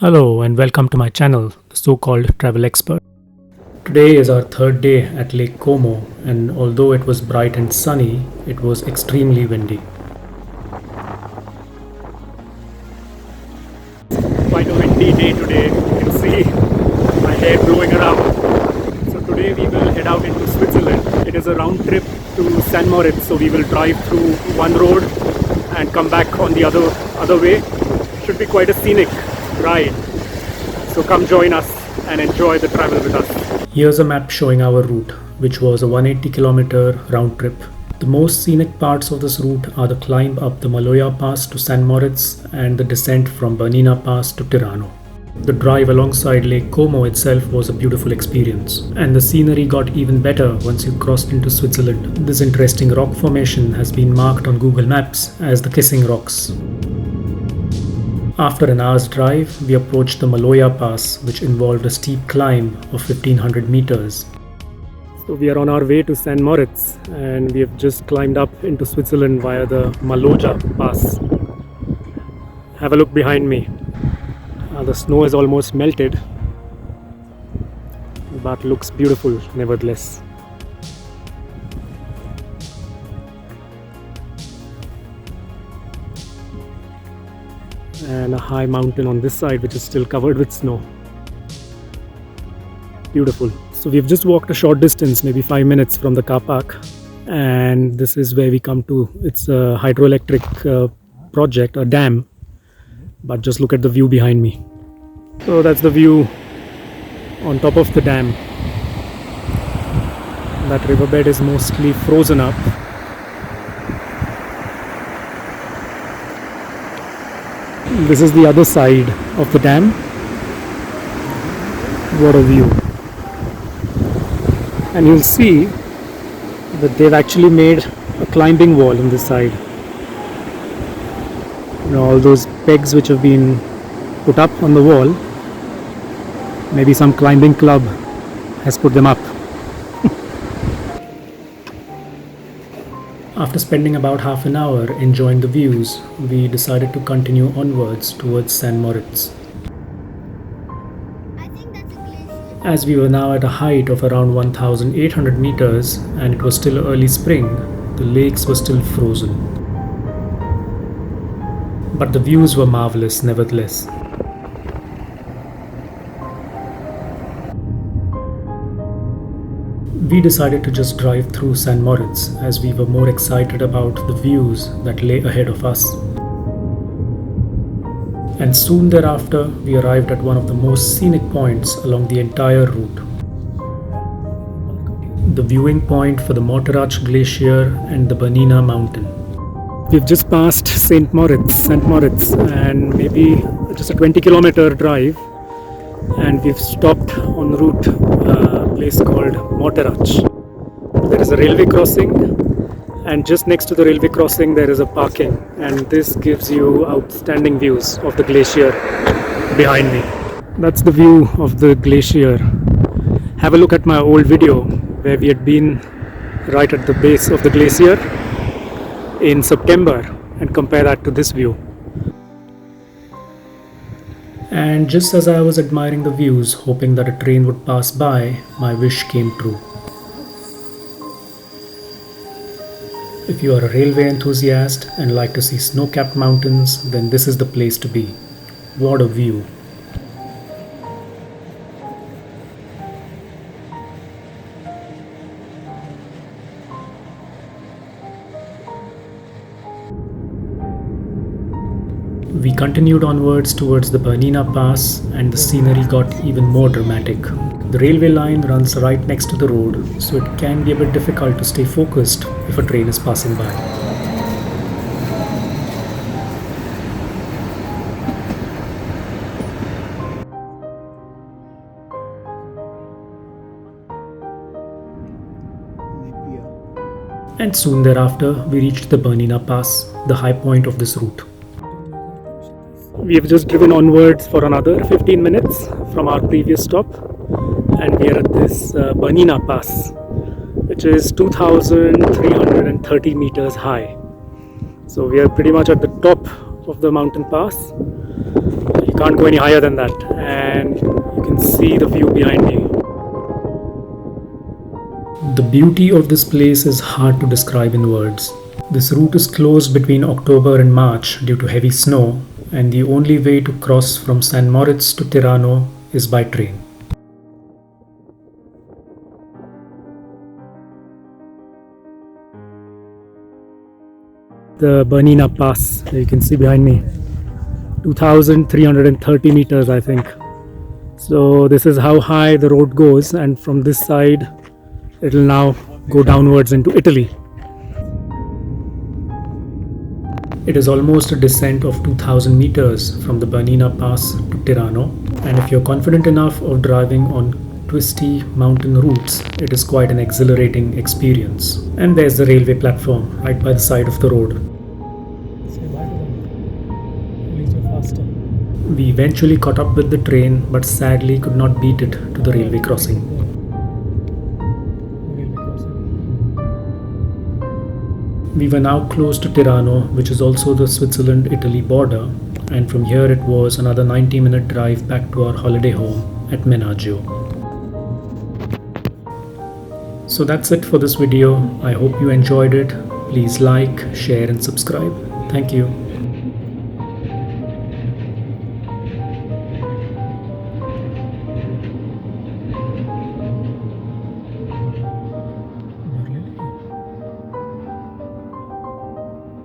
Hello and welcome to my channel, the so-called travel expert. Today is our third day at Lake Como, and although it was bright and sunny, it was extremely windy. Quite a windy day today. You can see my hair blowing around. So today we will head out into Switzerland. It is a round trip to St. Moritz, so we will drive through one road and come back on the other way. Should be quite a scenic ride. So come join us and enjoy the travel with us. Here's a map showing our route, which was a 180-kilometer round trip. The most scenic parts of this route are the climb up the Maloja Pass to St. Moritz and the descent from Bernina Pass to Tirano. The drive alongside Lake Como itself was a beautiful experience, and the scenery got even better once you crossed into Switzerland. This interesting rock formation has been marked on Google Maps as the Kissing Rocks. After an hour's drive, we approached the Maloja Pass, which involved a steep climb of 1500 meters. So we are on our way to St. Moritz and we have just climbed up into Switzerland via the Maloja Pass. Have a look behind me. The snow is almost melted, but looks beautiful nevertheless. And a high mountain on this side which is still covered with snow. Beautiful. So we've just walked a short distance, maybe 5 minutes from the car park, and this is where we come to. It's a hydroelectric project, a dam, but just look at the view behind me. So that's the view on top of the dam. That riverbed is mostly frozen up. This is the other side of the dam. What a view. And you'll see that they've actually made a climbing wall on this side. You know, all those pegs which have been put up on the wall, maybe some climbing club has put them up. After spending about half an hour enjoying the views, we decided to continue onwards towards St. Moritz. As we were now at a height of around 1800 meters and it was still early spring, the lakes were still frozen. But the views were marvelous nevertheless. We decided to just drive through St. Moritz as we were more excited about the views that lay ahead of us. And soon thereafter, we arrived at one of the most scenic points along the entire route. The viewing point for the Morteratsch glacier and the Bernina mountain. We've just passed St. Moritz, and maybe just a 20-kilometer drive, and we've stopped en route a place called Morteratsch. There is a railway crossing, and just next to the railway crossing there is a parking, and this gives you outstanding views of the glacier behind me. That's the view of the glacier. Have a look at my old video where we had been right at the base of the glacier in September and compare that to this view. And just as I was admiring the views, hoping that a train would pass by, my wish came true. If you are a railway enthusiast and like to see snow-capped mountains, then this is the place to be. What a view! We continued onwards towards the Bernina Pass and the scenery got even more dramatic. The railway line runs right next to the road, so it can be a bit difficult to stay focused if a train is passing by. And soon thereafter, we reached the Bernina Pass, the high point of this route. We have just driven onwards for another 15 minutes from our previous stop, and we are at this Bernina Pass, which is 2,330 meters high. So we are pretty much at the top of the mountain pass, You can't go any higher than that, and you can see the view behind me. The beauty of this place is hard to describe in words. This route is closed between October and March due to heavy snow, and the only way to cross from St. Moritz to Tirano is by train. The Bernina Pass that you can see behind me, 2,330 meters, I think. So this is how high the road goes, and from this side it will now go downwards into Italy. It is almost a descent of 2000 meters from the Bernina Pass to Tirano, and if you're confident enough of driving on twisty mountain routes, it is quite an exhilarating experience. And there's the railway platform right by the side of the road. We eventually caught up with the train, but sadly could not beat it to the railway crossing. We were now close to Tirano, which is also the Switzerland-Italy border, and from here it was another 90-minute drive back to our holiday home at Menaggio. So that's it for this video. I hope you enjoyed it. Please like, share and subscribe. Thank you.